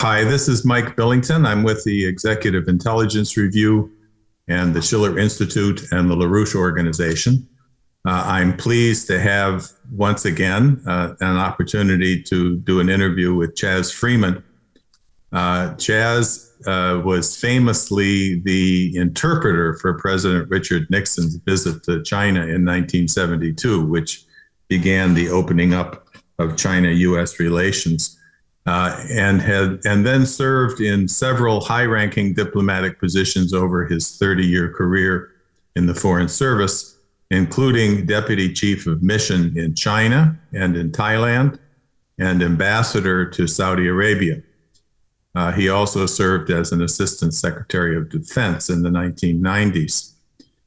Hi, this is Mike Billington. I'm with the Executive Intelligence Review and the Schiller Institute and the LaRouche Organization. I'm pleased to have once again an opportunity to do an interview with Chas Freeman. Chas was famously the interpreter for President Richard Nixon's visit to China in 1972, which began the opening up of China-U.S. relations. And then served in several high-ranking diplomatic positions over his 30-year career in the Foreign Service, including Deputy Chief of Mission in China and in Thailand, and Ambassador to Saudi Arabia. He also served as an Assistant Secretary of Defense in the 1990s.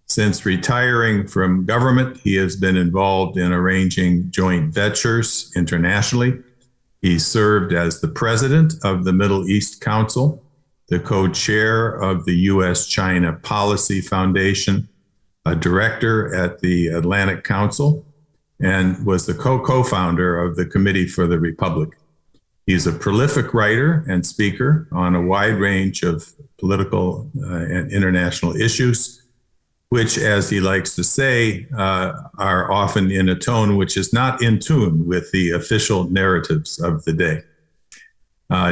Since retiring from government, he has been involved in arranging joint ventures internationally. He served as the president of the Middle East Council, the co-chair of the U.S.-China Policy Foundation, a director at the Atlantic Council, and was the co-founder of the Committee for the Republic. He's a prolific writer and speaker on a wide range of political and international issues, which, as he likes to say, are often in a tone which is not in tune with the official narratives of the day.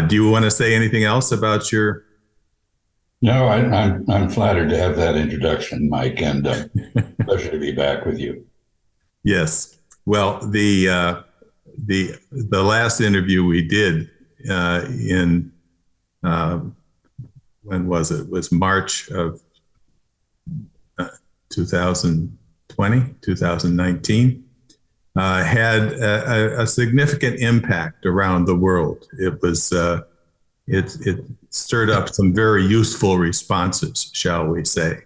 Do you want to say anything else about your? No, I'm flattered to have that introduction, Mike, and pleasure to be back with you. Yes. Well, the last interview we did in when was it? It was March of 2020, 2019, had a significant impact around the world. It stirred up some very useful responses, shall we say.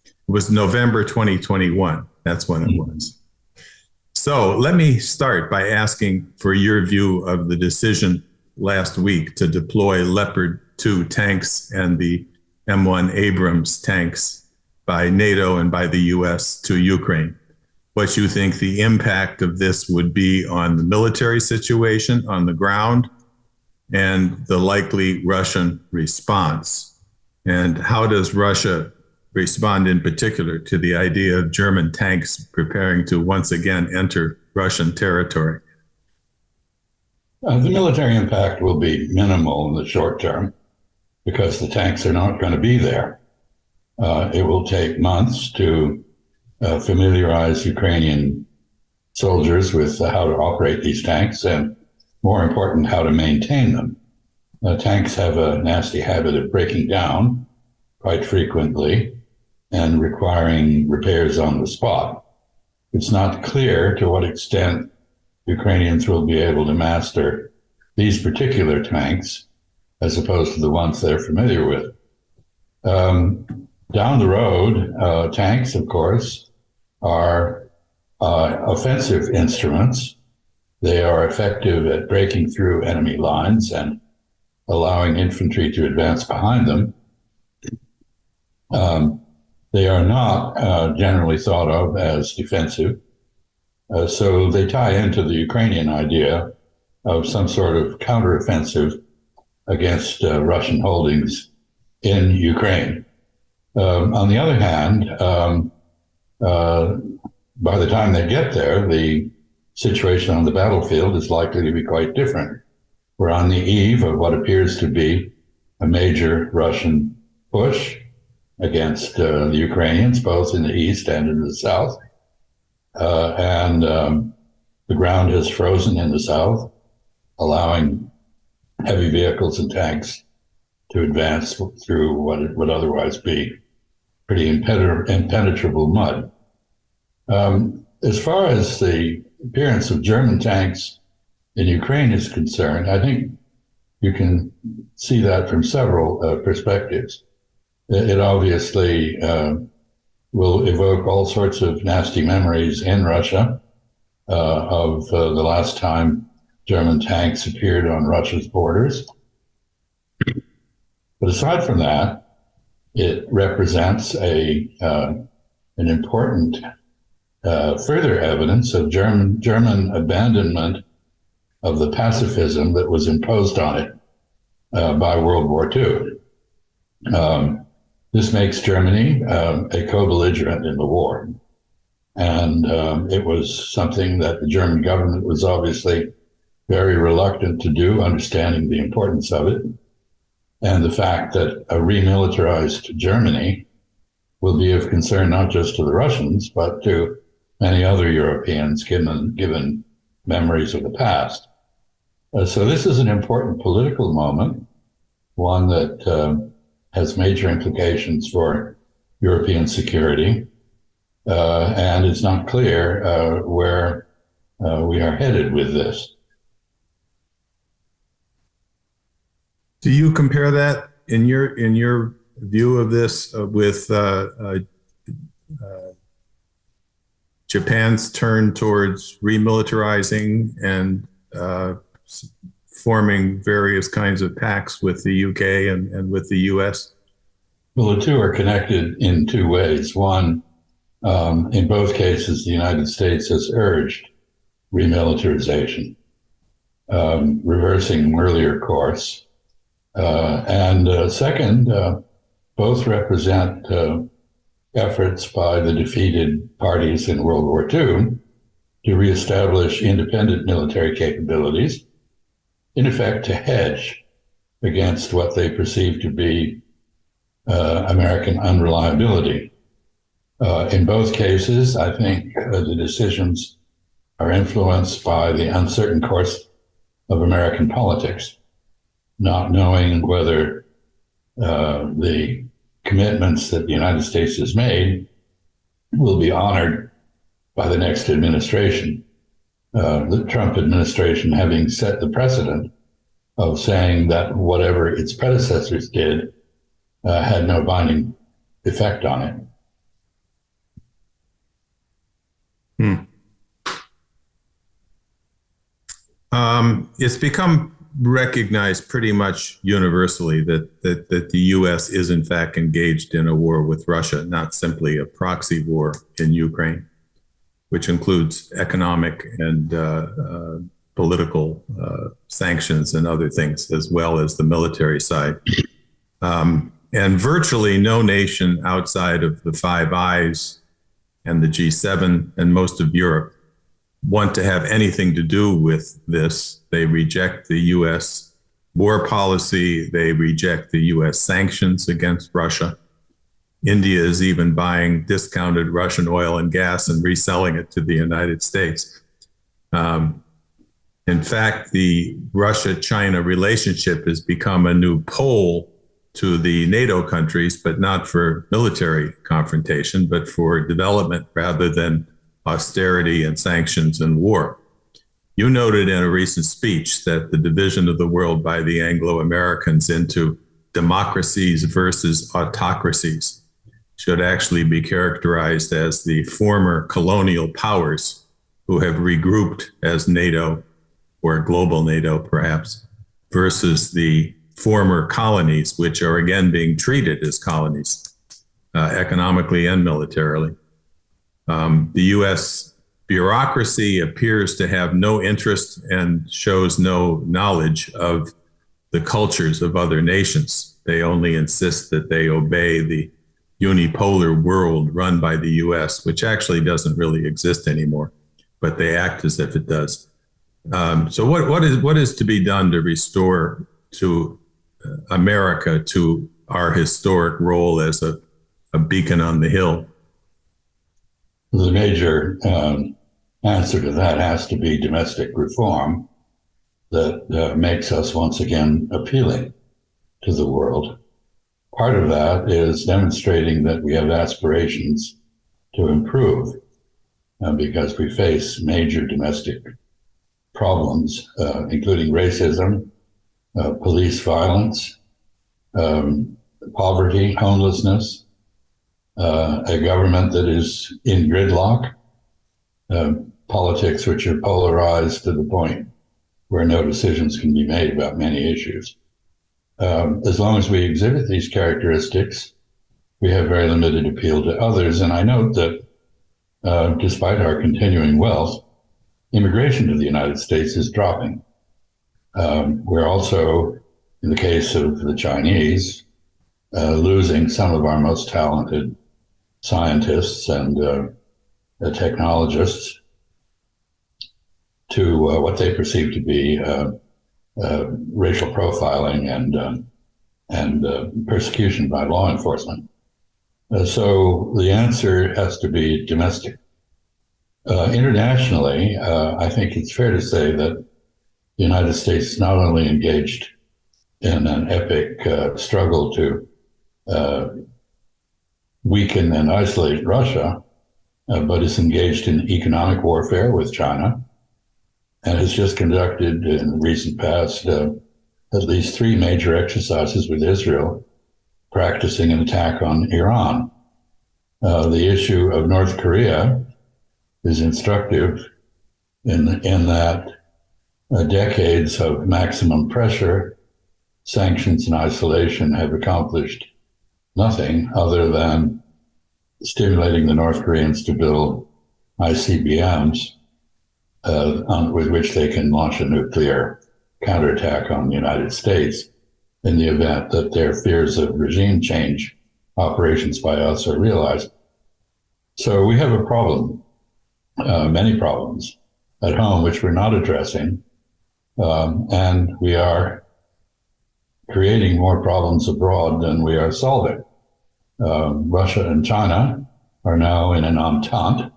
It was November 2021. That's when it was. So let me start by asking for your view of the decision last week to deploy Leopard 2 tanks and the M1 Abrams tanks by NATO and by the U.S. to Ukraine. What you think the impact of this would be on the military situation on the ground and the likely Russian response. And how does Russia respond in particular to the idea of German tanks preparing to once again enter Russian territory? The military impact will be minimal in the short term because the tanks are not going to be there. It will take months to familiarize Ukrainian soldiers with how to operate these tanks and, more important, how to maintain them. Tanks have a nasty habit of breaking down quite frequently and requiring repairs on the spot. It's not clear to what extent Ukrainians will be able to master these particular tanks as opposed to the ones they're familiar with. Down the road, tanks, of course, are offensive instruments. They are effective at breaking through enemy lines and allowing infantry to advance behind them. They are not generally thought of as defensive. So they tie into the Ukrainian idea of some sort of counteroffensive against Russian holdings in Ukraine. On the other hand, by the time they get there, the situation on the battlefield is likely to be quite different. We're on the eve of what appears to be a major Russian push against the Ukrainians, both in the east and in the south. And the ground has frozen in the south, allowing heavy vehicles and tanks to advance through what would otherwise be pretty impenetrable mud. As far as the appearance of German tanks in Ukraine is concerned, I think you can see that from several perspectives. It obviously will evoke all sorts of nasty memories in Russia of the last time German tanks appeared on Russia's borders. But aside from that, it represents an important further evidence of German abandonment of the pacifism that was imposed on it by World War II. This makes Germany a co-belligerent in the war. And it was something that the German government was obviously very reluctant to do, understanding the importance of it, and the fact that a remilitarized Germany will be of concern not just to the Russians, but to many other Europeans, given memories of the past. So this is an important political moment, one that has major implications for European security, and it's not clear where we are headed with this. Do you compare that in your view of this with Japan's turn towards remilitarizing and forming various kinds of pacts with the UK and with the US? Well, the two are connected in two ways. One, in both cases, the United States has urged remilitarization, reversing an earlier course. And second, both represent efforts by the defeated parties in World War II to reestablish independent military capabilities, in effect to hedge against what they perceive to be American unreliability. In both cases, I think the decisions are influenced by the uncertain course of American politics, not knowing whether the commitments that the United States has made will be honored by the next administration. The Trump administration having set the precedent of saying that whatever its predecessors did had no binding effect on it. It's become recognized pretty much universally that the U.S. is in fact engaged in a war with Russia, not simply a proxy war in Ukraine, which includes economic and political sanctions and other things, as well as the military side. And virtually no nation outside of the Five Eyes and the G7 and most of Europe want to have anything to do with this. They reject the U.S. war policy. They reject the U.S. sanctions against Russia. India is even buying discounted Russian oil and gas and reselling it to the United States. In fact, the Russia-China relationship has become a new pole to the NATO countries, but not for military confrontation, but for development rather than austerity and sanctions and war. You noted in a recent speech that the division of the world by the Anglo-Americans into democracies versus autocracies should actually be characterized as the former colonial powers who have regrouped as NATO, or global NATO perhaps, versus the former colonies, which are again being treated as colonies, economically and militarily. The U.S. bureaucracy appears to have no interest and shows no knowledge of the cultures of other nations. They only insist that they obey the unipolar world run by the U.S., which actually doesn't really exist anymore, but they act as if it does. So what is to be done to restore to America to our historic role as a beacon on the hill? The major answer to that has to be domestic reform that makes us once again appealing to the world. Part of that is demonstrating that we have aspirations to improve because we face major domestic problems, including racism, police violence, poverty, homelessness, a government that is in gridlock, politics which are polarized to the point where no decisions can be made about many issues. As long as we exhibit these characteristics, we have very limited appeal to others. And I note that despite our continuing wealth, immigration to the United States is dropping. We're also in the case of the Chinese, losing some of our most talented scientists and technologists to what they perceive to be racial profiling and persecution by law enforcement. So the answer has to be domestic. Internationally, I think it's fair to say that the United States is not only engaged in an epic struggle to weaken and isolate Russia, but is engaged in economic warfare with China, and has just conducted in the recent past at least 3 major exercises with Israel, practicing an attack on Iran. The issue of North Korea is instructive in that decades of maximum pressure, sanctions, and isolation have accomplished nothing other than stimulating the North Koreans to build ICBMs with which they can launch a nuclear counterattack on the United States in the event that their fears of regime change operations by us are realized. So we have a problem, many problems at home, which we're not addressing, and we are creating more problems abroad than we are solving. Russia and China are now in an entente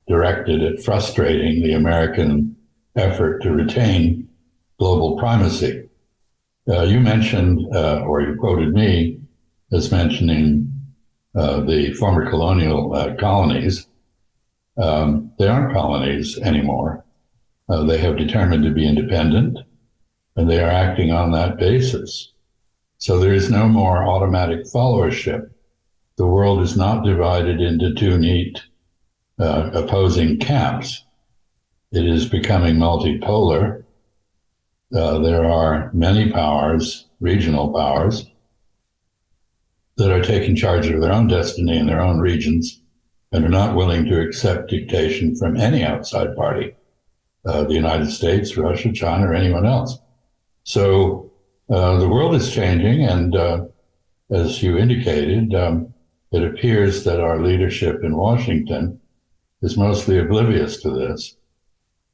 directed at frustrating the American effort to retain global primacy. You mentioned, or you quoted me as mentioning the former colonial colonies. They aren't colonies anymore. They have determined to be independent, and they are acting on that basis. So there is no more automatic followership. The world is not divided into 2 neat opposing camps. It is becoming multipolar. There are many powers, regional powers, that are taking charge of their own destiny in their own regions and are not willing to accept dictation from any outside party, the United States, Russia, China, or anyone else. So the world is changing, and as you indicated, it appears that our leadership in Washington is mostly oblivious to this.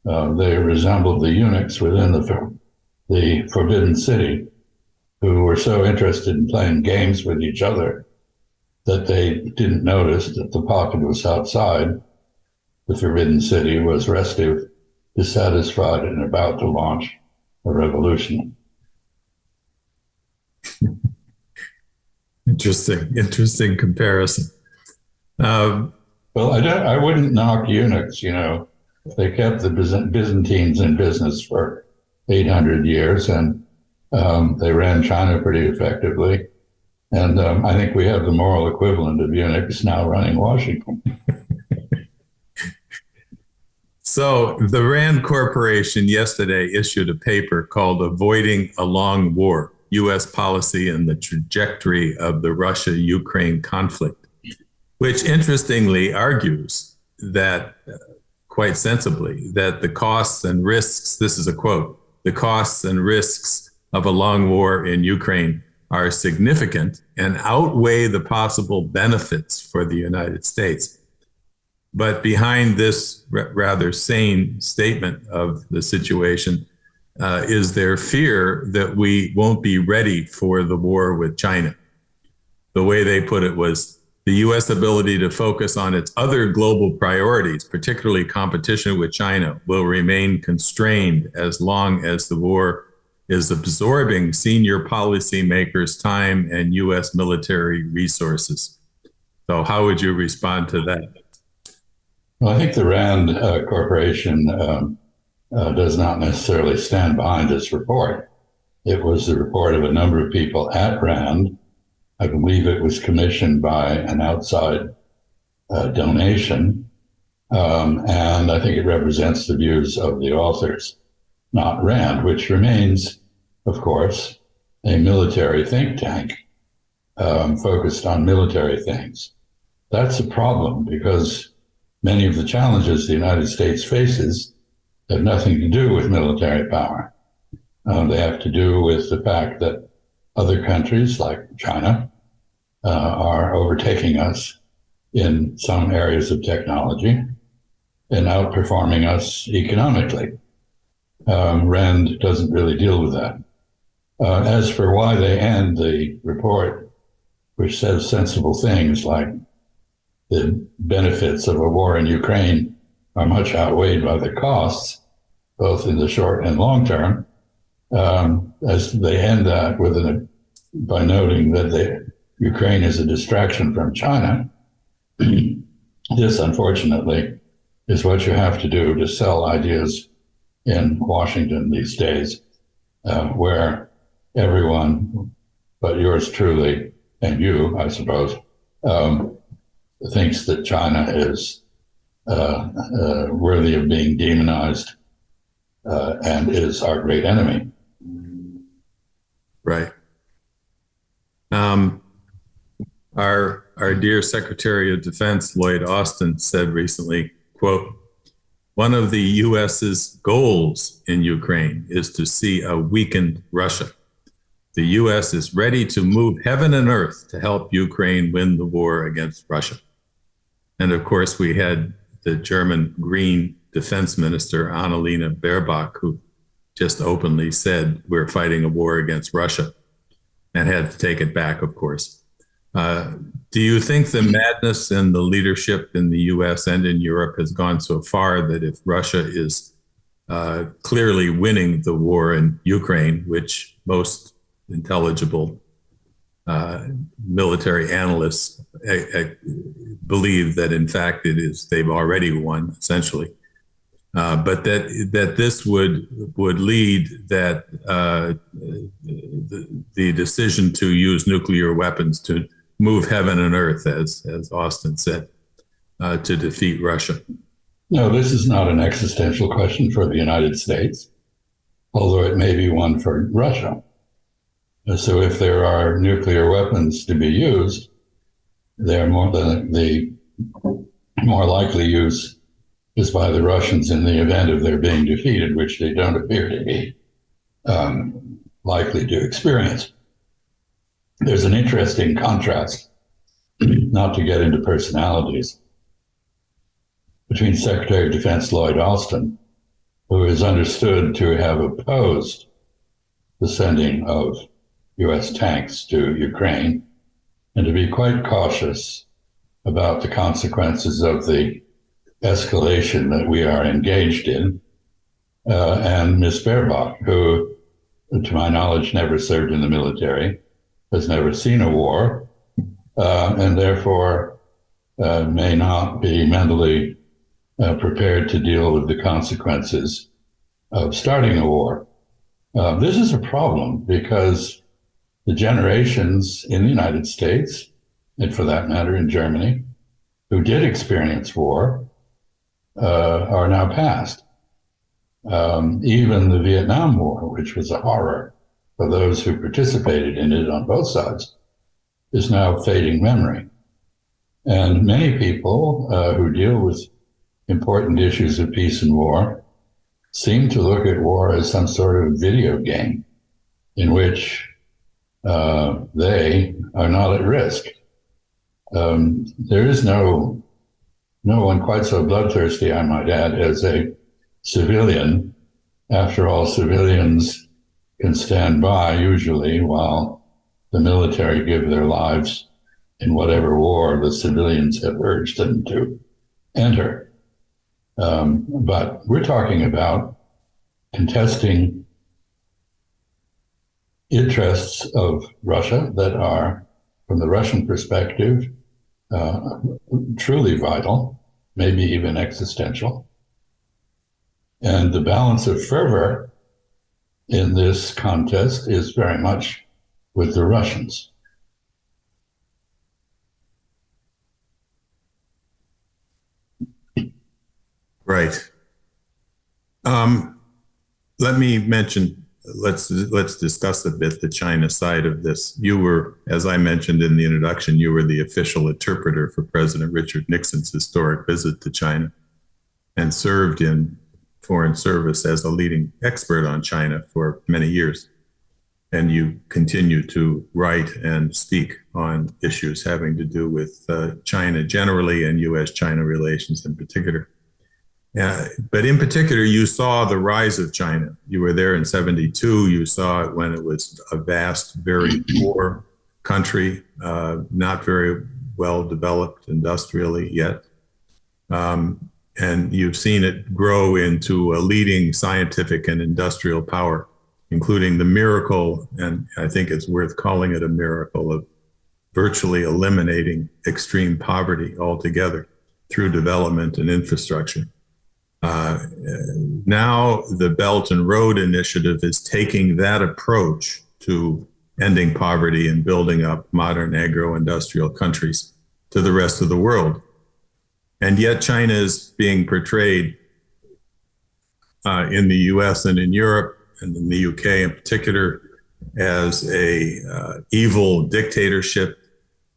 They resembled the eunuchs within the Forbidden City, who were so interested in playing games with each other that they didn't notice that the populace outside the Forbidden City was restive, dissatisfied, and about to launch a revolution. Interesting comparison. Well, I wouldn't knock eunuchs, you know. They kept the Byzantines in business for 800 years, and they ran China pretty effectively. And I think we have the moral equivalent of eunuchs now running Washington. So the Rand Corporation yesterday issued a paper called Avoiding a Long War, U.S. Policy and the Trajectory of the Russia-Ukraine Conflict, which interestingly argues that, quite sensibly, that the costs and risks, this is a quote, the costs and risks of a long war in Ukraine are significant and outweigh the possible benefits for the United States. But behind this rather sane statement of the situation is their fear that we won't be ready for the war with China. The way they put it was the U.S. ability to focus on its other global priorities, particularly competition with China, will remain constrained as long as the war is absorbing senior policymakers' time and U.S. military resources. So how would you respond to that? Well, I think the Rand Corporation does not necessarily stand behind this report. It was the report of a number of people at Rand. I believe it was commissioned by an outside donation, and I think it represents the views of the authors, not Rand, which remains, of course, a military think tank focused on military things. That's a problem because many of the challenges the United States faces have nothing to do with military power. They have to do with the fact that other countries like China are overtaking us in some areas of technology and outperforming us economically. Rand doesn't really deal with that. As for why they end the report, which says sensible things like the benefits of a war in Ukraine are much outweighed by the costs, both in the short and long term, as they end that by noting that Ukraine is a distraction from China. This, unfortunately, is what you have to do to sell ideas in Washington these days, where everyone, but yours truly, and you, I suppose, thinks that China is worthy of being demonized and is our great enemy. Right. Our dear Secretary of Defense, Lloyd Austin, said recently, quote, "One of the U.S.'s goals in Ukraine is to see a weakened Russia. The U.S. is ready to move heaven and earth to help Ukraine win the war against Russia." And of course, we had the German Green Defense Minister, Annalena Baerbock, who just openly said, we're fighting a war against Russia, and had to take it back, of course. Do you think the madness in the leadership in the U.S. and in Europe has gone so far that if Russia is clearly winning the war in Ukraine, which most intelligible military analysts believe that in fact it is, they've already won essentially, but that this would lead that the decision to use nuclear weapons to move heaven and earth, as Austin said, to defeat Russia? No, this is not an existential question for the United States, although it may be one for Russia. So if there are nuclear weapons to be used, the more likely use is by the Russians in the event of their being defeated, which they don't appear to be likely to experience. There's an interesting contrast, not to get into personalities, between Secretary of Defense Lloyd Austin, who is understood to have opposed the sending of U.S. tanks to Ukraine, and to be quite cautious about the consequences of the escalation that we are engaged in, and Ms. Baerbock, who, to my knowledge, never served in the military, has never seen a war, and therefore may not be mentally prepared to deal with the consequences of starting a war. This is a problem because the generations in the United States, and for that matter in Germany, who did experience war, are now past. Even the Vietnam War, which was a horror for those who participated in it on both sides, is now fading memory. And many people who deal with important issues of peace and war seem to look at war as some sort of video game in which they are not at risk. There is no one quite so bloodthirsty, I might add, as a civilian. After all, civilians can stand by usually while the military give their lives in whatever war the civilians have urged them to enter. But we're talking about contesting interests of Russia that are, from the Russian perspective, truly vital, maybe even existential. And the balance of fervor in this contest is very much with the Russians. Right. Let me mention, let's discuss a bit the China side of this. You were, as I mentioned in the introduction, you were the official interpreter for President Richard Nixon's historic visit to China and served in Foreign Service as a leading expert on China for many years. and you continue to write and speak on issues having to do with China generally and U.S.-China relations in particular. But in particular, you saw the rise of China. You were there in '72. You saw it when it was a vast, very poor country, not very well developed industrially yet. And you've seen it grow into a leading scientific and industrial power, including the miracle, and I think it's worth calling it a miracle, of virtually eliminating extreme poverty altogether through development and infrastructure. Now the Belt and Road Initiative is taking that approach to ending poverty and building up modern agro-industrial countries to the rest of the world. And yet China is being portrayed in the US and in Europe and in the UK in particular as a evil dictatorship.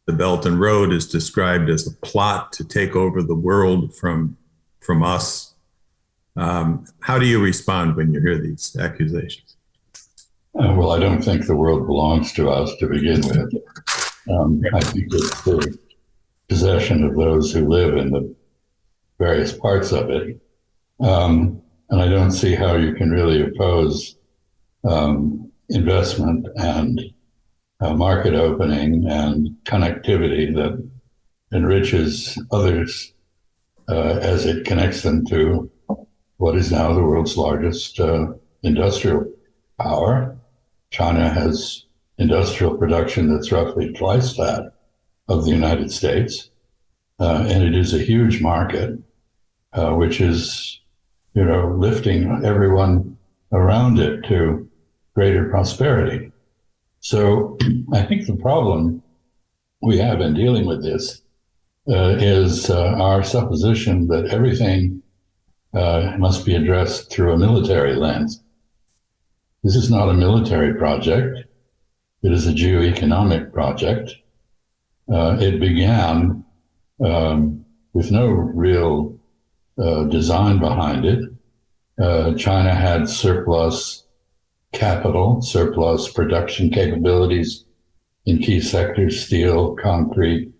The Belt and Road is described as a plot to take over the world from us. How do you respond when you hear these accusations? Well, I don't think the world belongs to us to begin with. I think it's the possession of those who live in the various parts of it. And I don't see how you can really oppose investment and market opening and connectivity that enriches others as it connects them to what is now the world's largest industrial power. China has industrial production that's roughly twice that of the United States. And it is a huge market, which is, lifting everyone around it to greater prosperity. So I think the problem we have in dealing with this is our supposition that everything must be addressed through a military lens. This is not a military project. It is a geoeconomic project. It began with no real design behind it. China had surplus capital, surplus production capabilities in key sectors, steel, concrete,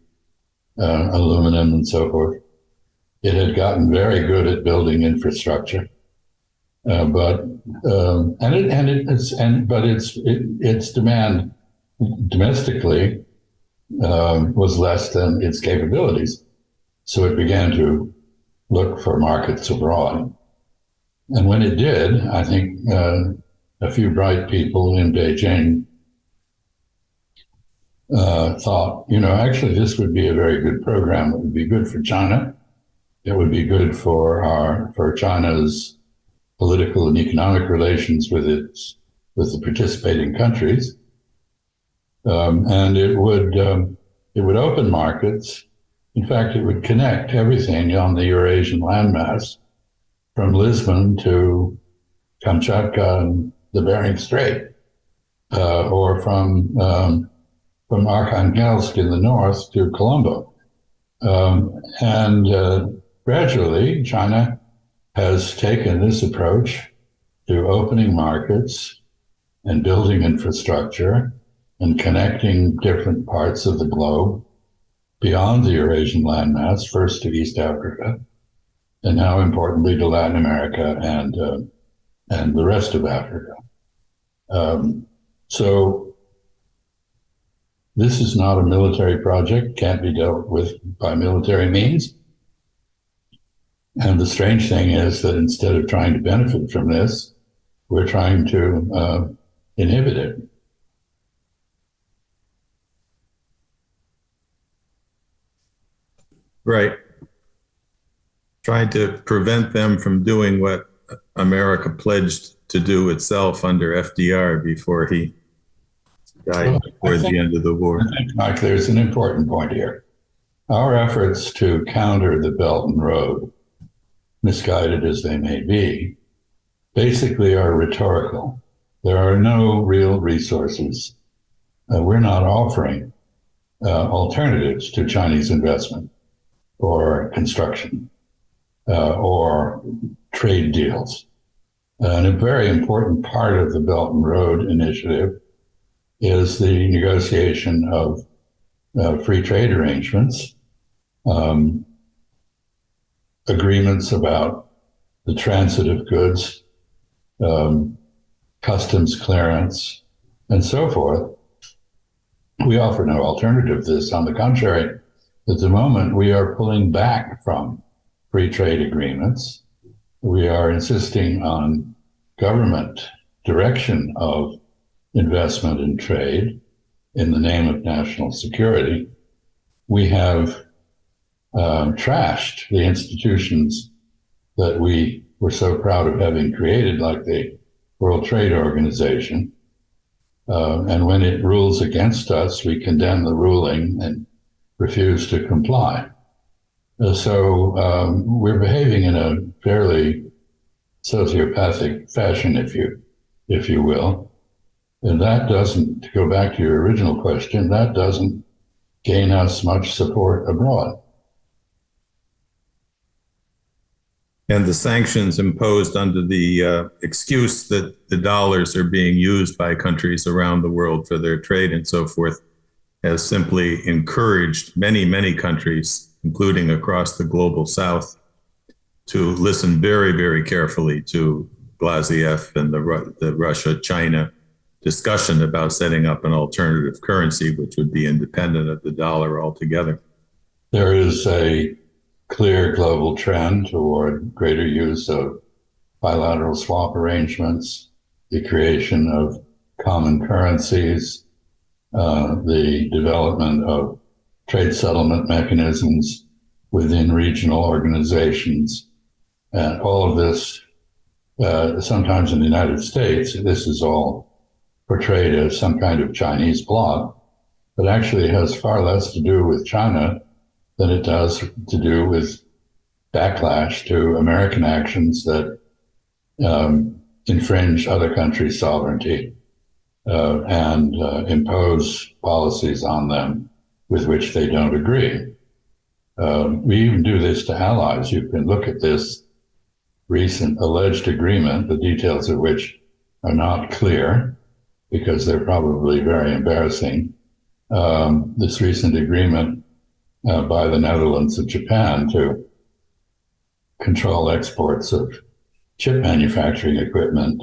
aluminum, and so forth. It had gotten very good at building infrastructure, but its demand domestically was less than its capabilities. So it began to look for markets abroad. And when it did, I think a few bright people in Beijing thought, actually this would be a very good program. It would be good for China. It would be good for China's political and economic relations with the participating countries, and it would open markets. In fact, it would connect everything on the Eurasian landmass, from Lisbon to Kamchatka and the Bering Strait, or from Arkhangelsk in the north to Colombo, and gradually, China has taken this approach to opening markets and building infrastructure and connecting different parts of the globe beyond the Eurasian landmass, first to East Africa, and now importantly to Latin America and the rest of Africa. So this is not a military project, can't be dealt with by military means. And the strange thing is that instead of trying to benefit from this, we're trying to inhibit it. Right. Trying to prevent them from doing what America pledged to do itself under FDR before he died toward the end of the war. I think, Mike, there's an important point here. Our efforts to counter the Belt and Road, misguided as they may be, basically are rhetorical. There are no real resources. We're not offering alternatives to Chinese investment or construction or trade deals. And a very important part of the Belt and Road Initiative is the negotiation of free trade arrangements, agreements about the transit of goods, customs clearance, and so forth. We offer no alternative to this. On the contrary, at the moment, we are pulling back from free trade agreements. We are insisting on government direction of investment and trade in the name of national security. We have trashed the institutions that we were so proud of having created, like the World Trade Organization. And when it rules against us, we condemn the ruling and refuse to comply. So we're behaving in a fairly sociopathic fashion, if you will. And that doesn't, to go back to your original question, that doesn't gain us much support abroad. And the sanctions imposed under the excuse that the dollars are being used by countries around the world for their trade and so forth has simply encouraged many, many countries, including across the global south, to listen very, very carefully to Glaziev and the Russia-China discussion about setting up an alternative currency, which would be independent of the dollar altogether. There is a clear global trend toward greater use of bilateral swap arrangements, the creation of common currencies, the development of trade settlement mechanisms within regional organizations. And all of this, sometimes in the United States, this is all portrayed as some kind of Chinese plot, but actually has far less to do with China than it does to do with backlash to American actions that infringe other countries' sovereignty and impose policies on them with which they don't agree. We even do this to allies. You can look at this recent alleged agreement, the details of which are not clear because they're probably very embarrassing. This recent agreement by the Netherlands and Japan to control exports of chip manufacturing equipment,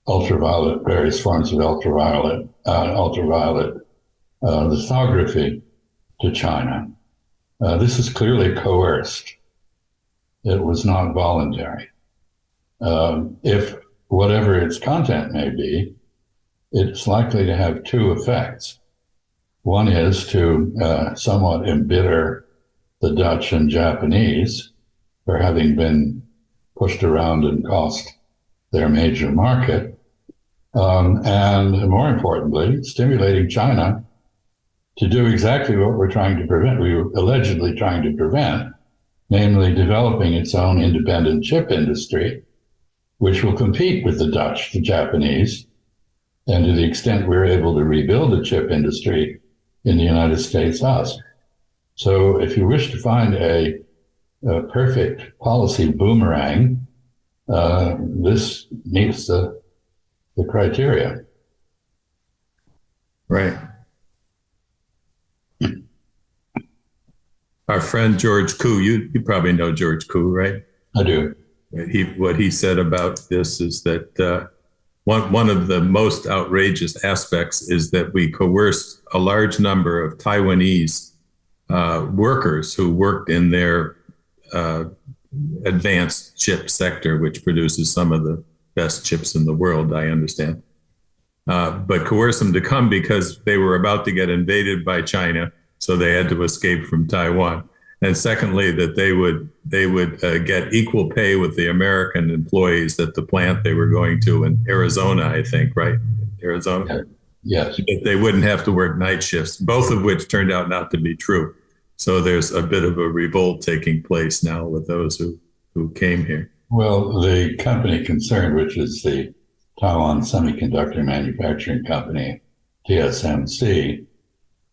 ultraviolet, various forms of ultraviolet lithography to China. This is clearly coerced. It was not voluntary. If whatever its content may be, it's likely to have two effects. One is to somewhat embitter the Dutch and Japanese for having been pushed around and cost their major market. And more importantly, stimulating China to do exactly what we're trying to prevent. We were allegedly trying to prevent, namely developing its own independent chip industry, which will compete with the Dutch, the Japanese, and to the extent we're able to rebuild the chip industry in the United States, us. So if you wish to find a perfect policy boomerang, this meets the criteria. Right. Our friend George Koo, you probably know George Koo, right? I do. What he said about this is that one of the most outrageous aspects is that we coerced a large number of Taiwanese workers who worked in their advanced chip sector, which produces some of the best chips in the world, I understand. But coerced them to come because they were about to get invaded by China, so they had to escape from Taiwan. And secondly, that they would get equal pay with the American employees at the plant they were going to in Arizona, I think, right? Arizona? Yes. They wouldn't have to work night shifts, both of which turned out not to be true. So there's a bit of a revolt taking place now with those who came here. Well, the company concerned, which is the Taiwan Semiconductor Manufacturing Company, TSMC,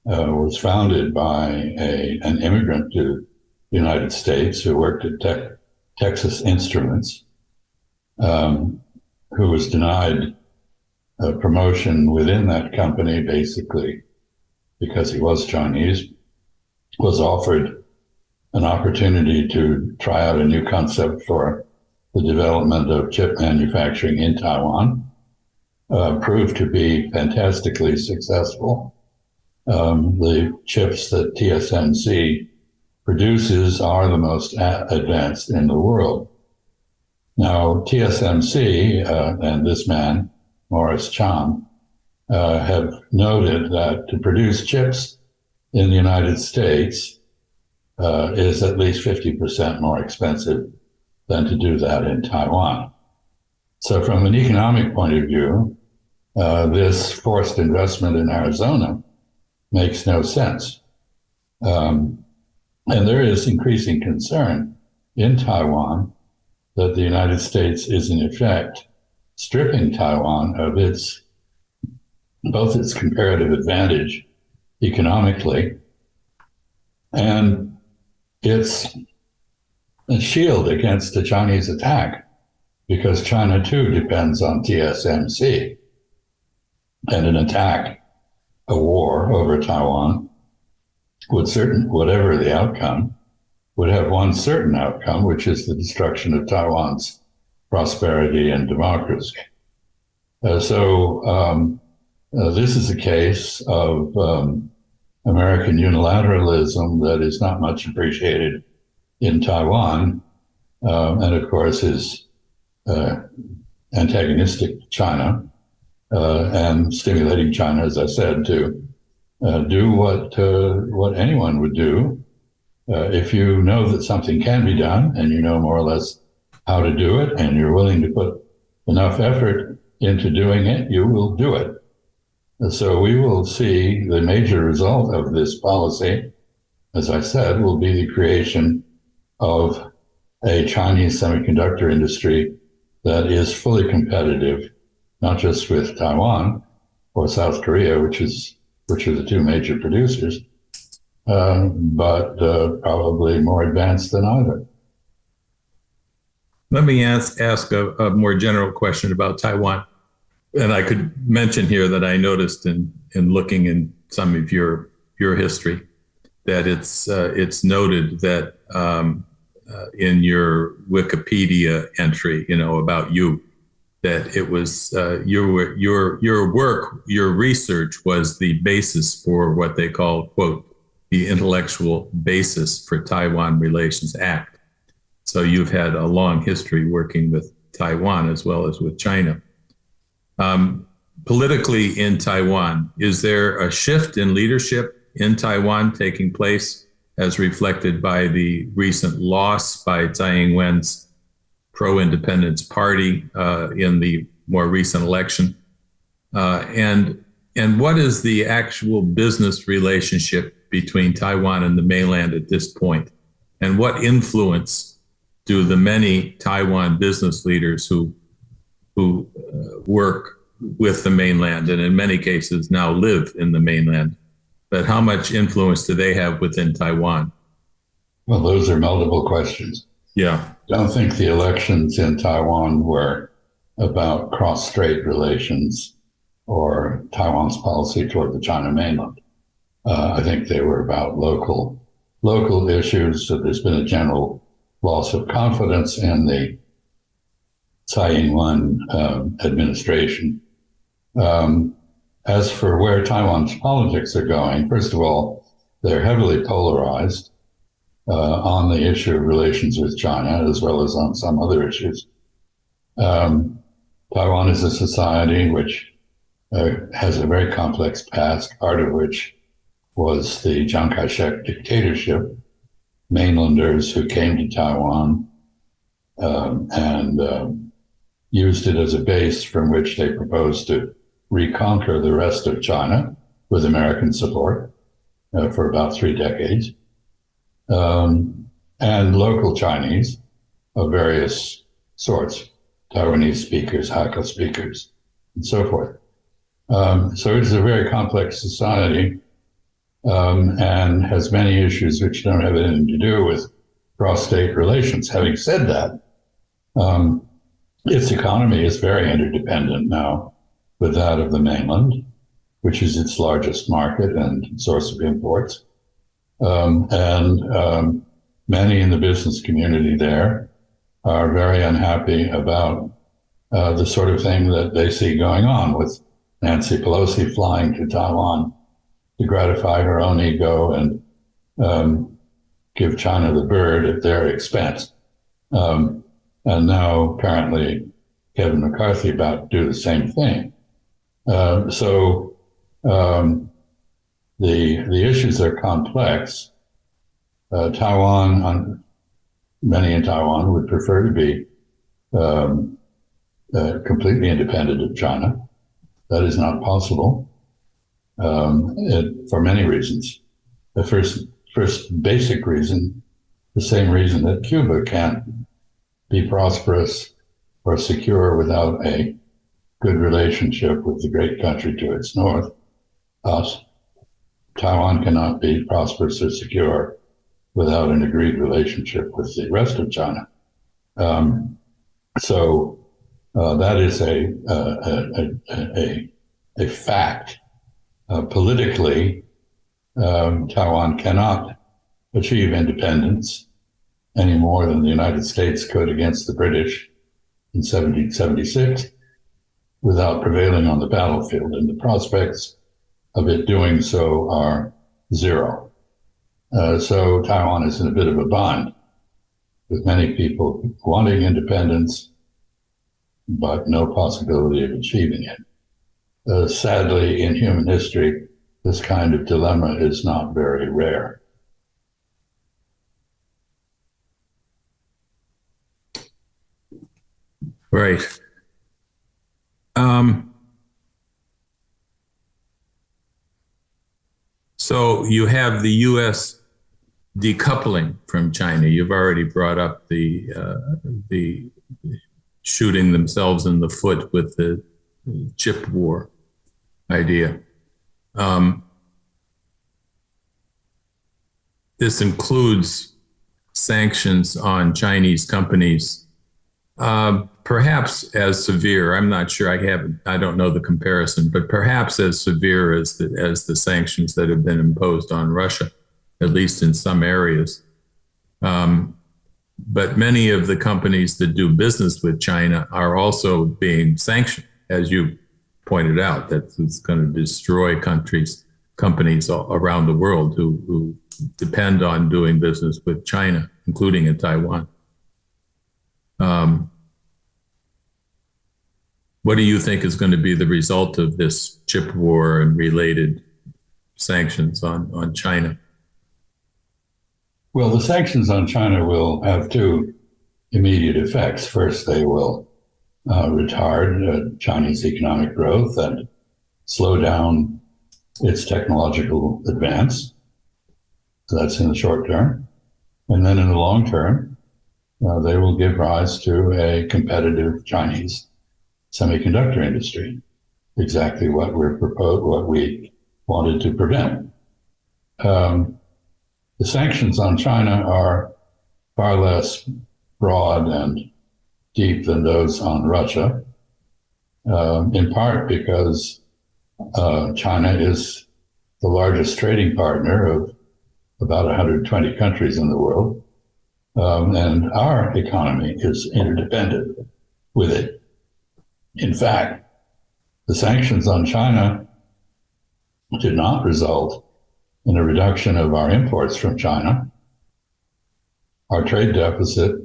was founded by an immigrant to the United States who worked at Texas Instruments, who was denied promotion within that company, basically because he was Chinese, was offered an opportunity to try out a new concept for the development of chip manufacturing in Taiwan. Proved to be fantastically successful. The chips that TSMC produces are the most advanced in the world. Now, TSMC and this man, Morris Chang, have noted that to produce chips in the United States is at least 50% more expensive than to do that in Taiwan. So from an economic point of view, this forced investment in Arizona makes no sense. And there is increasing concern in Taiwan that the United States is in effect stripping Taiwan of both its comparative advantage economically and its a shield against a Chinese attack, because China too depends on TSMC. And an attack, a war over Taiwan, whatever the outcome, would have one certain outcome, which is the destruction of Taiwan's prosperity and democracy. So this is a case of American unilateralism that is not much appreciated in Taiwan, and of course is antagonistic to China, and stimulating China, as I said, to do what anyone would do. If you know that something can be done and you know more or less how to do it and you're willing to put enough effort into doing it, you will do it. So we will see the major result of this policy, as I said, will be the creation of a Chinese semiconductor industry that is fully competitive, not just with Taiwan or South Korea, which are the two major producers, but probably more advanced than either. Let me ask a more general question about Taiwan. And I could mention here that I noticed in looking in some of your history that it's noted that in your Wikipedia entry, about you, that it was your work, your research was the basis for what they call, quote, the intellectual basis for Taiwan Relations Act. So you've had a long history working with Taiwan as well as with China. Politically in Taiwan, is there a shift in leadership in Taiwan taking place as reflected by the recent loss by Tsai Ing-wen's pro-independence party in the more recent election? And what is the actual business relationship between Taiwan and the mainland at this point? And what influence do the many Taiwan business leaders who work with the mainland and in many cases now live in the mainland, but how much influence do they have within Taiwan? Well, those are multiple questions. Yeah. I don't think the elections in Taiwan were about cross-strait relations or Taiwan's policy toward the China mainland. I think they were about local issues. So there's been a general loss of confidence in the Tsai Ing-wen administration. As for where Taiwan's politics are going, first of all, they're heavily polarized on the issue of relations with China, as well as on some other issues. Taiwan is a society which has a very complex past, part of which was the Chiang Kai-shek dictatorship, mainlanders who came to Taiwan and used it as a base from which they proposed to reconquer the rest of China with American support for about 3 decades. And local Chinese of various sorts, Taiwanese speakers, Hakka speakers, and so forth. So it's a very complex society and has many issues which don't have anything to do with cross-state relations. Having said that, its economy is very interdependent now with that of the mainland, which is its largest market and source of imports. Many in the business community there are very unhappy about the sort of thing that they see going on, with Nancy Pelosi flying to Taiwan to gratify her own ego and give China the bird at their expense. And now apparently Kevin McCarthy about to do the same thing. So the issues are complex. Many in Taiwan would prefer to be completely independent of China. That is not possible for many reasons. The first basic reason, the same reason that Cuba can't be prosperous or secure without a good relationship with the great country to its north, us. Taiwan cannot be prosperous or secure without an agreed relationship with the rest of China. So that is a fact. Politically, Taiwan cannot achieve independence any more than the United States could against the British in 1776 without prevailing on the battlefield, and the prospects of it doing so are zero. So Taiwan is in a bit of a bind, with many people wanting independence, but no possibility of achieving it. Sadly, in human history, this kind of dilemma is not very rare. Right. So you have the U.S. decoupling from China. You've already brought up the shooting themselves in the foot with the chip war idea. This includes sanctions on Chinese companies, perhaps as severe. I'm not sure. I don't know the comparison, but perhaps as severe as the sanctions that have been imposed on Russia, at least in some areas. But many of the companies that do business with China are also being sanctioned, as you pointed out. That it's going to destroy companies around the world who depend on doing business with China, including in Taiwan. What do you think is going to be the result of this chip war and related sanctions on China? Well, the sanctions on China will have two immediate effects. First, they will retard Chinese economic growth and slow down its technological advance. So that's in the short term. And then in the long term, they will give rise to a competitive Chinese semiconductor industry, exactly what we wanted to prevent. The sanctions on China are far less broad and deep than those on Russia, in part because China is the largest trading partner of about 120 countries in the world, and our economy is interdependent with it. In fact, the sanctions on China did not result in a reduction of our imports from China. Our trade deficit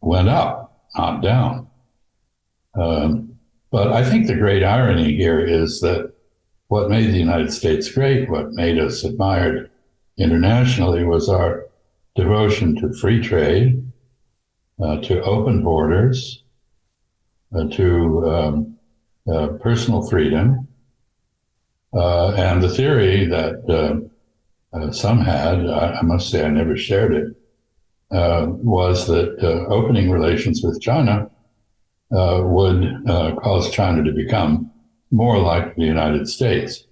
went up, not down. But I think the great irony here is that what made the United States great, what made us admired internationally, was our devotion to free trade, to open borders, to personal freedom, and the theory that some had, I must say I never shared it, was that opening relations with China would cause China to become more like the United States.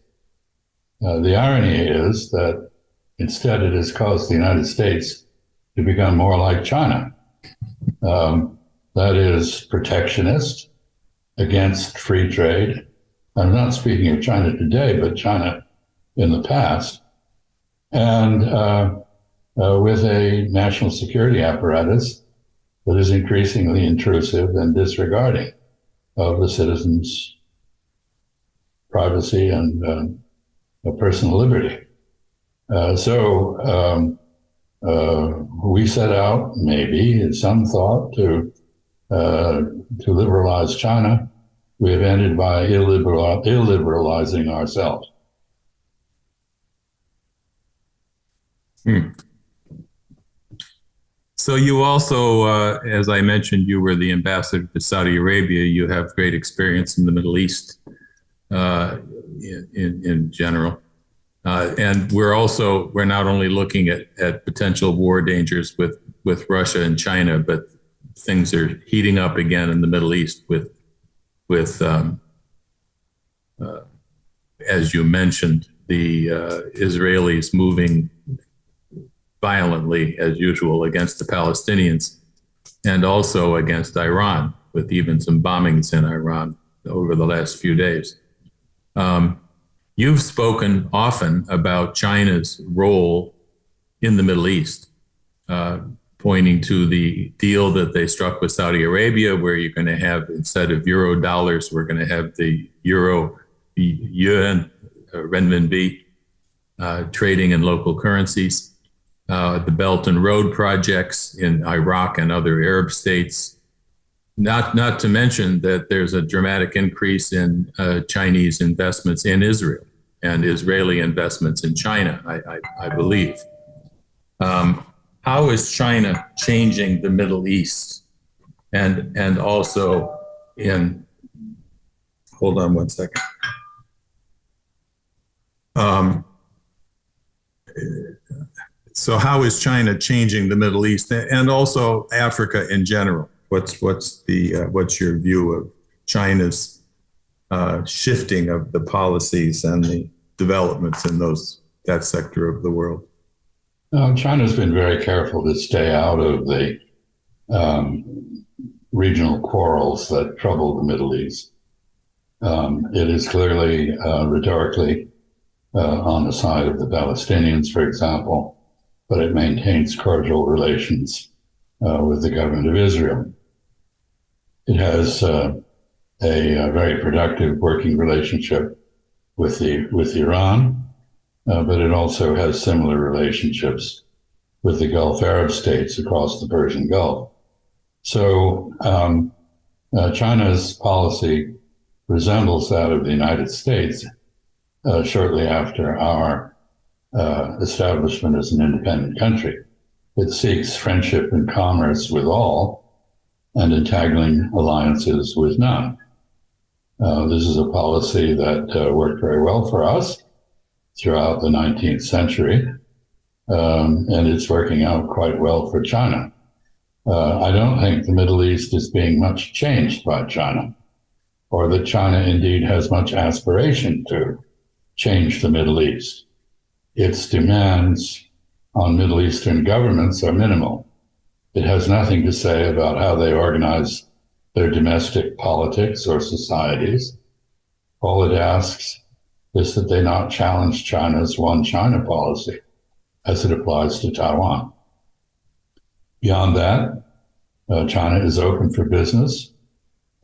The irony is that instead it has caused the United States to become more like China. That is protectionist, against free trade, I'm not speaking of China today, but China in the past, and with a national security apparatus that is increasingly intrusive and disregarding of the citizens' privacy and personal liberty. So we set out, maybe, some thought to liberalize China. We have ended by illiberalizing ourselves. So you also, as I mentioned, you were the ambassador to Saudi Arabia. You have great experience in the Middle East in general. And we're not only looking at potential war dangers with Russia and China, but things are heating up again in the Middle East with as you mentioned, the Israelis moving violently, as usual, against the Palestinians, and also against Iran, with even some bombings in Iran over the last few days. You've spoken often about China's role in the Middle East, pointing to the deal that they struck with Saudi Arabia, where you're going to have, instead of euro dollars, we're going to have the euro, yuan, renminbi, trading in local currencies. The Belt and Road projects in Iraq and other Arab states. Not to mention that there's a dramatic increase in Chinese investments in Israel and Israeli investments in China, I believe. How is China changing the Middle East? And also hold on one second. So how is China changing the Middle East and also Africa in general? What's your view of China's shifting of the policies and the developments in that sector of the world? China's been very careful to stay out of the regional quarrels that trouble the Middle East. It is clearly rhetorically on the side of the Palestinians, for example, but it maintains cordial relations with the government of Israel. It has a very productive working relationship with Iran, but it also has similar relationships with the Gulf Arab states across the Persian Gulf. So China's policy resembles that of the United States shortly after our establishment as an independent country. It seeks friendship and commerce with all and entangling alliances with none. This is a policy that worked very well for us throughout the 19th century, and it's working out quite well for China. I don't think the Middle East is being much changed by China, or that China indeed has much aspiration to change the Middle East. Its demands on Middle Eastern governments are minimal. It has nothing to say about how they organize their domestic politics or societies. All it asks is that they not challenge China's one China policy as it applies to Taiwan. Beyond that, China is open for business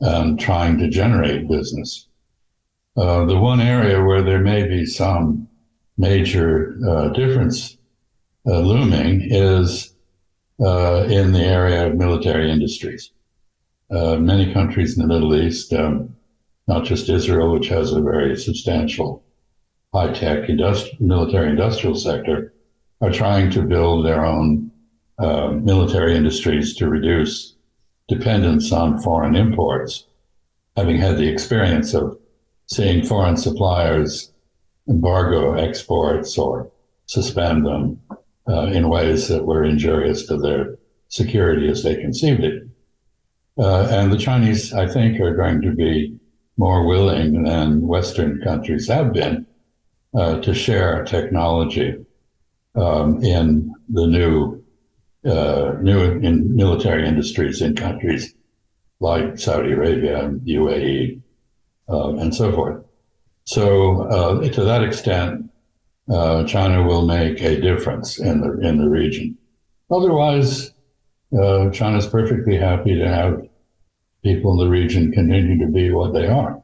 and trying to generate business. The one area where there may be some major difference looming is in the area of military industries. Many countries in the Middle East, not just Israel, which has a very substantial high-tech military industrial sector, are trying to build their own military industries to reduce dependence on foreign imports, having had the experience of seeing foreign suppliers embargo exports or suspend them in ways that were injurious to their security as they conceived it. And the Chinese, I think, are going to be more willing than Western countries have been to share technology in the new in military industries in countries like Saudi Arabia and UAE and so forth. So to that extent, China will make a difference in the region. Otherwise, China's perfectly happy to have people in the region continue to be what they are.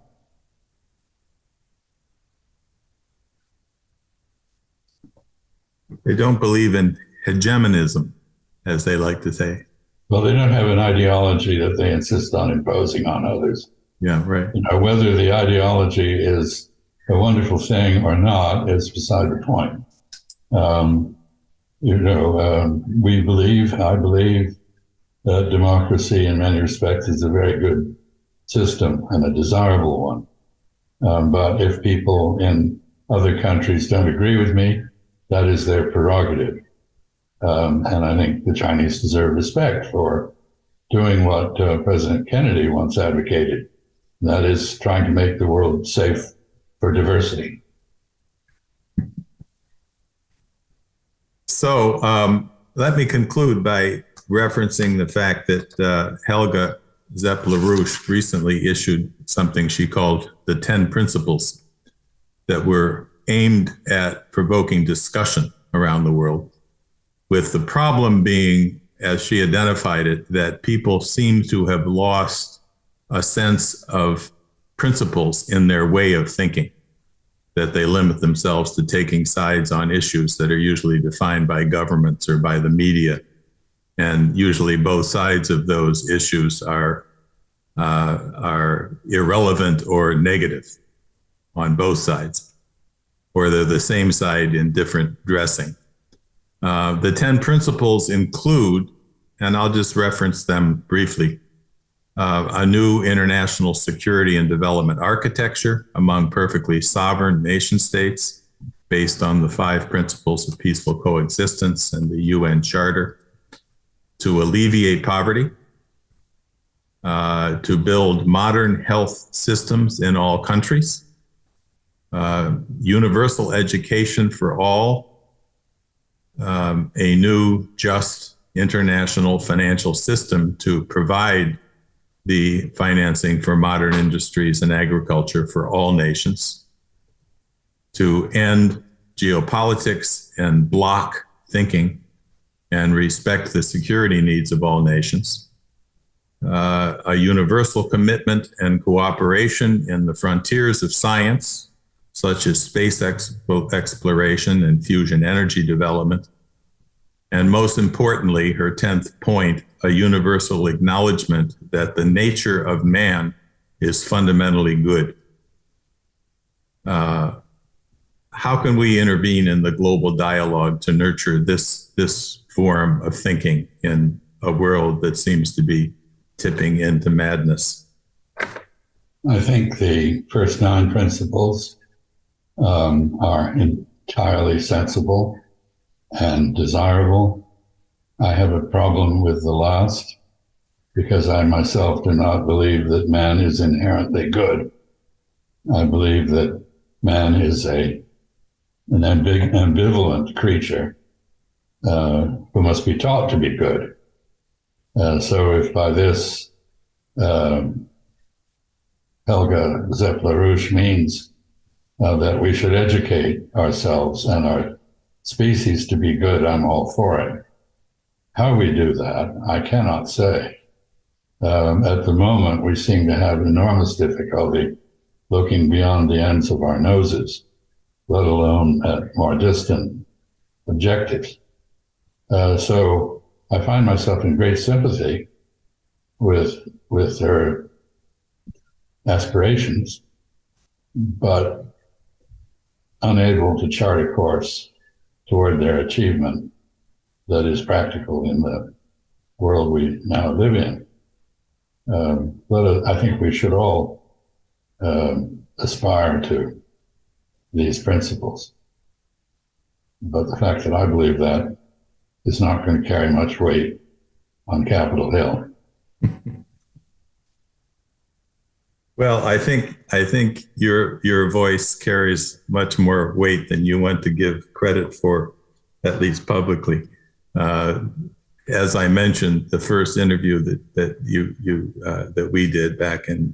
They don't believe in hegemonism, as they like to say. Well, they don't have an ideology that they insist on imposing on others. Yeah, right. You know, whether the ideology is a wonderful thing or not is beside the point. I believe that democracy in many respects is a very good system and a desirable one. But if people in other countries don't agree with me, that is their prerogative. And I think the Chinese deserve respect for doing what President Kennedy once advocated. That is trying to make the world safe for diversity. So let me conclude by referencing the fact that Helga Zepp-LaRouche recently issued something she called the 10 Principles that were aimed at provoking discussion around the world, with the problem being, as she identified it, that people seem to have lost a sense of principles in their way of thinking, that they limit themselves to taking sides on issues that are usually defined by governments or by the media. And usually both sides of those issues are irrelevant or negative on both sides, or they're the same side in different dressing. The 10 principles include, and I'll just reference them briefly, a new international security and development architecture among perfectly sovereign nation states based on the 5 principles of peaceful coexistence and the UN Charter, to alleviate poverty, to build modern health systems in all countries, universal education for all, a new just international financial system to provide the financing for modern industries and agriculture for all nations, to end geopolitics and bloc thinking and respect the security needs of all nations, a universal commitment and cooperation in the frontiers of science, such as space exploration and fusion energy development, and most importantly, her 10th point, a universal acknowledgement that the nature of man is fundamentally good. How can we intervene in the global dialogue to nurture this form of thinking in a world that seems to be tipping into madness? I think the first 9 principles are entirely sensible and desirable. I have a problem with the last because I myself do not believe that man is inherently good. I believe that man is an ambivalent creature who must be taught to be good. So if by this Helga Zepp-LaRouche means that we should educate ourselves and our species to be good, I'm all for it. How we do that, I cannot say. At the moment, we seem to have enormous difficulty looking beyond the ends of our noses, let alone at more distant objectives. So I find myself in great sympathy with her aspirations, but unable to chart a course toward their achievement that is practical in the world we now live in. But I think we should all aspire to these principles. But the fact that I believe that is not going to carry much weight on Capitol Hill. Well, I think your voice carries much more weight than you want to give credit for, at least publicly. As I mentioned, the first interview that we did back in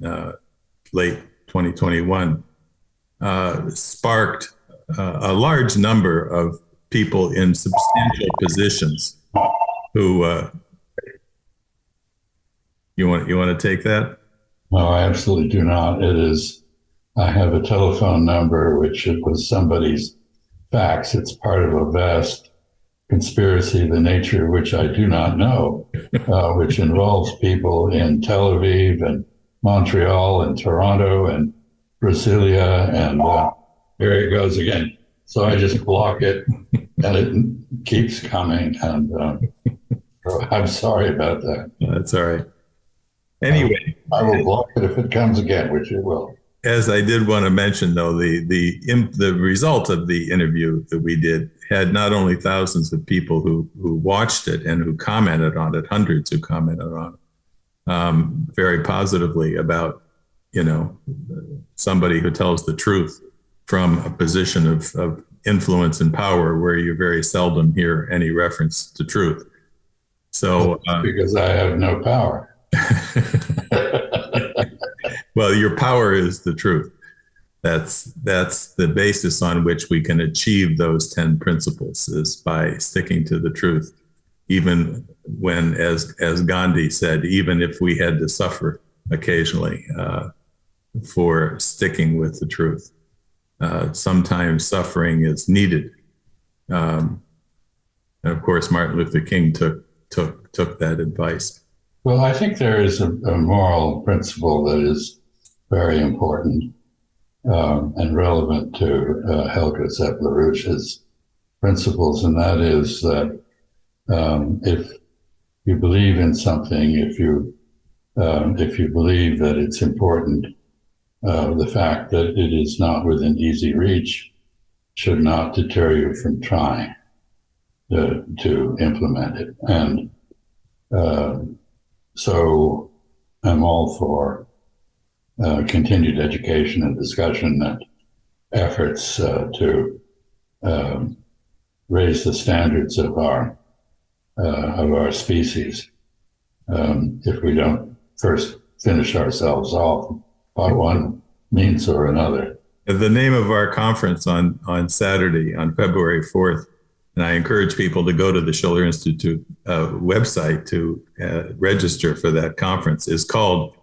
late 2021, sparked a large number of people in substantial positions who you want to take that? No, I absolutely do not. I have a telephone number, which it was somebody's fax. It's part of a vast conspiracy, the nature of which I do not know, which involves people in Tel Aviv and Montreal and Toronto and Brasilia, and here it goes again. So I just block it, and it keeps coming, and I'm sorry about that. That's all right. Anyway, I will block it if it comes again, which it will. As I did want to mention, though, the result of the interview that we did had not only thousands of people who watched it and who commented on it, hundreds who commented on it very positively about, somebody who tells the truth from a position of influence and power where you very seldom hear any reference to truth. So because I have no power. Well, your power is the truth. That's the basis on which we can achieve those 10 principles, is by sticking to the truth, even when, as Gandhi said, even if we had to suffer occasionally for sticking with the truth. Sometimes suffering is needed. And of course, Martin Luther King took that advice. Well, I think there is a moral principle that is very important and relevant to Helga Zepp-LaRouche's principles, and that is that if you believe in something, if you believe that it's important, the fact that it is not within easy reach should not deter you from trying to implement it. And so I'm all for continued education and discussion and efforts to raise the standards of our species. If we don't first finish ourselves off by one means or another. The name of our conference on Saturday, on February 4th, and I encourage people to go to the Schiller Institute website to register for that conference, is called,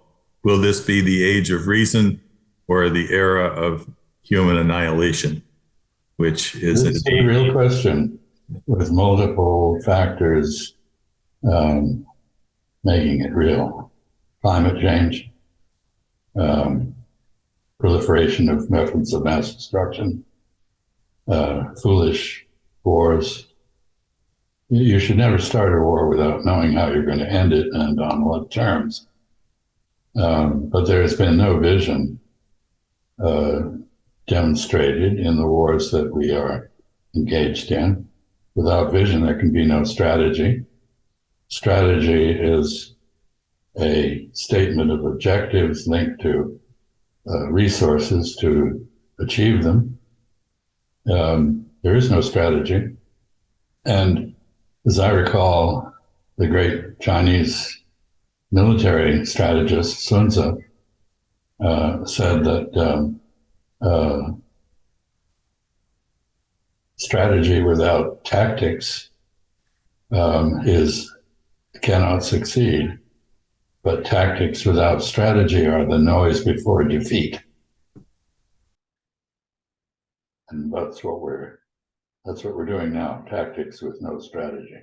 "Will This Be the Age of Reason or the Era of Human Annihilation?" Which is a real question with multiple factors making it real. Climate change, proliferation of weapons of mass destruction, foolish wars. You should never start a war without knowing how you're going to end it and on what terms. But there has been no vision demonstrated in the wars that we are engaged in. Without vision, there can be no strategy. Strategy is a statement of objectives linked to resources to achieve them. There is no strategy. And as I recall, the great Chinese military strategist Sun Tzu said that strategy without tactics cannot succeed, but tactics without strategy are the noise before defeat. And that's what we're doing now, tactics with no strategy.